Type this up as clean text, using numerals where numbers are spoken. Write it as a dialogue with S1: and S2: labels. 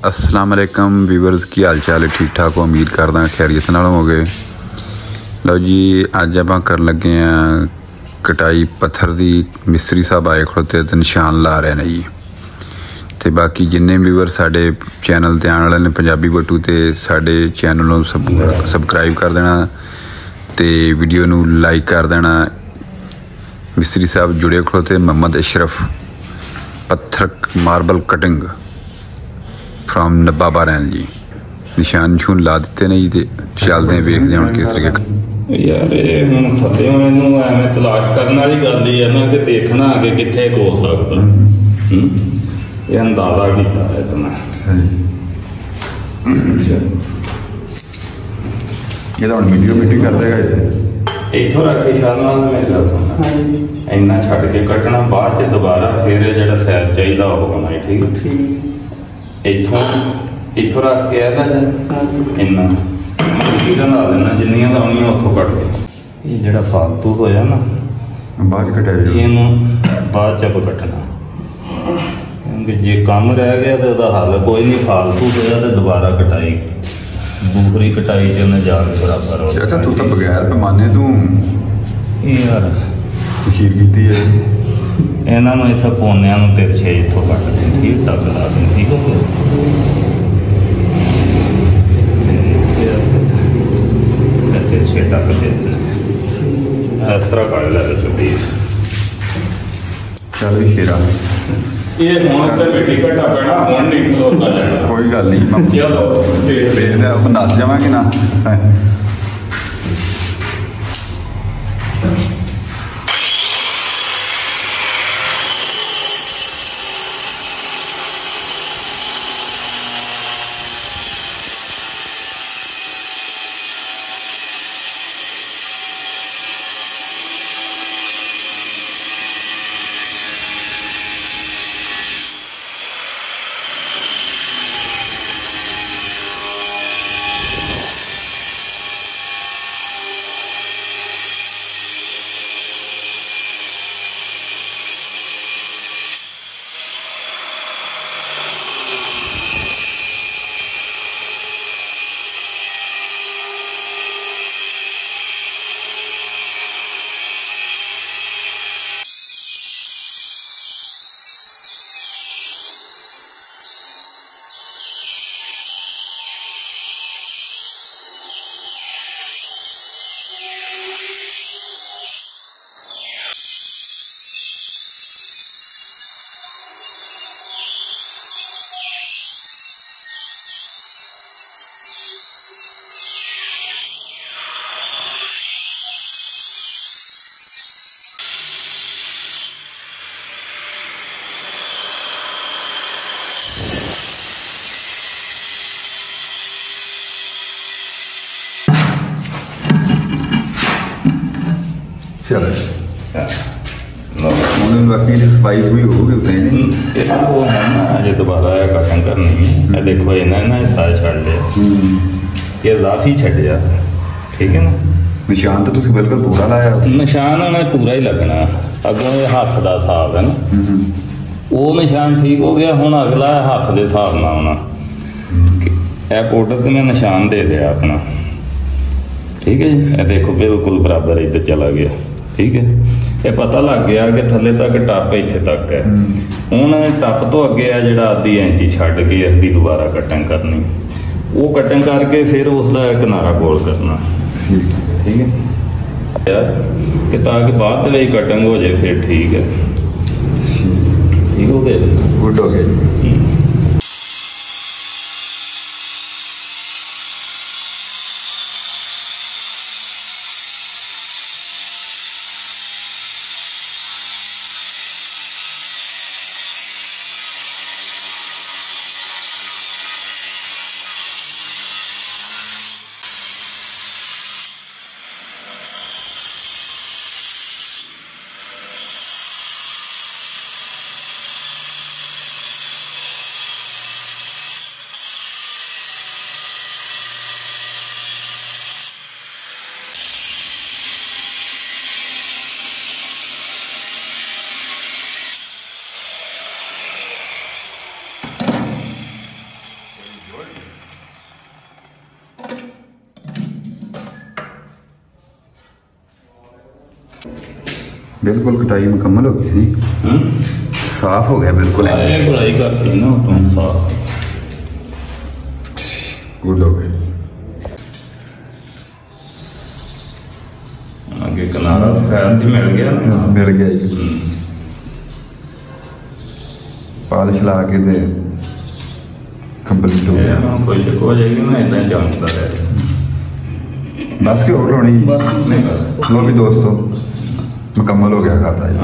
S1: अस्सलाम वालेकुम व्यूअर्स की हाल चाल है ठीक ठाक हो उम्मीद करदा खैरियत नाल होगे। लो जी अज आप कर लगे हैं कटाई पत्थर की। मिस्त्री साहब आए खड़ोते तो निशान ला रहे हैं जी। तो बाकी जिन्ने व्यूअर साडे चैनल ते आने वाले ने पंजाबी बटू ते साडे चैनल नूं सबसक्राइब कर देना ते वीडियो नूं लाइक कर देना। मिस्त्री साहब जुड़े खड़ोते मोहम्मद अशरफ पत्थर मार्बल कटिंग फ्राम नब्बा रैन जी। निशान निशून ला दिते ने जी। तो चलते हैं वेखते हैं किस तरीके
S2: यार ये हुण थल्ले इनू एवें तलाश करने वाली गल ही है ना कि देखना कि कित्थे हो सकदा। ये अंदाजा किया है तो मैं
S1: ये तो वीडियो मीटिंग कर देगा इसे
S2: इथों रख के शाल नाल मेरे गल सुन इन्ना छड्ड के कटना बाद च दोबारा फिर जेड़ा सैर चाहिदा हो होना है। ठीक इथों इथों रख के है इन्ना ला देना जिन्नियां लाउनियां उथों कट के ये जेड़ा फालतू होया ना
S1: बाद कटाया
S2: इनू बाद च कटना क्योंकि जे काम रह गया तो उसका हल कोई नहीं। फालतू होया तो दोबारा कटाई दूसरी कटाई च उन्हें जाके बराबर हो।
S1: अच्छा तू तो बगैर पैमाने तू
S2: यार
S1: खीर की है
S2: इन्हों इतना पौनिया तिरछे इतों कट दें ठीक टक ला दें। ठीक हो तिरछे टक दे इस तरह कट लै पीस।
S1: चल शेरा
S2: ये हुण ते मिट्टी घटा पैना हुण नहीं खलोता जाना।
S1: कोई गल नहीं
S2: चलो
S1: देखते आप नस जावांगे ना। चलो बाकी सफाई सफाई होगी उतनी
S2: वो है ना अजे दोबारा कटिंग करनी है। देखो इन्हें ना हिस्सा छड़ लिया ये लाफी छड्डिया। ठीक है ना
S1: निशान तो तुम बिल्कुल पूरा लाया। निशान
S2: उन्हें पूरा ही लगना अगों ये हाथ का हिसाब है ना वो निशान ठीक हो गया। हुण अगला हाथ के हिसाब ना आना यह पाउडर तो मैं निशान दे दिया अपना। ठीक है जी ये देखो बिल्कुल बराबर इधर चला गया। ठीक है ये पता लग गया कि थले तक टप इत्थे तक है। हुण टप तो अगे है जिहड़ा आधी इंची छड्ड के इसकी दोबारा कटिंग करनी वो कटिंग करके फिर उसका किनारा गोल करना। ठीक है यार कि ताकि बाद में कटिंग हो जाए फिर ठीक है। ठीक हो गया
S1: गुड हो गया। बिल्कुल कटाई मुकम्मल हो गई जी, साफ हो गया बिल्कुल,
S2: गुड़ाई करती ना तुम साफ
S1: गुड हो गई।
S2: आगे किनारा सफाया सी मिल गया ना,
S1: मिल गया जी, पालिश ला के ते कंप्लीट हो गया,
S2: खुश हो जाएगी ना, इतना जानता है
S1: बस की और होनी
S2: बस नहीं बस।
S1: लो भी दोस्तों मुकम्मल हो गया खाता है।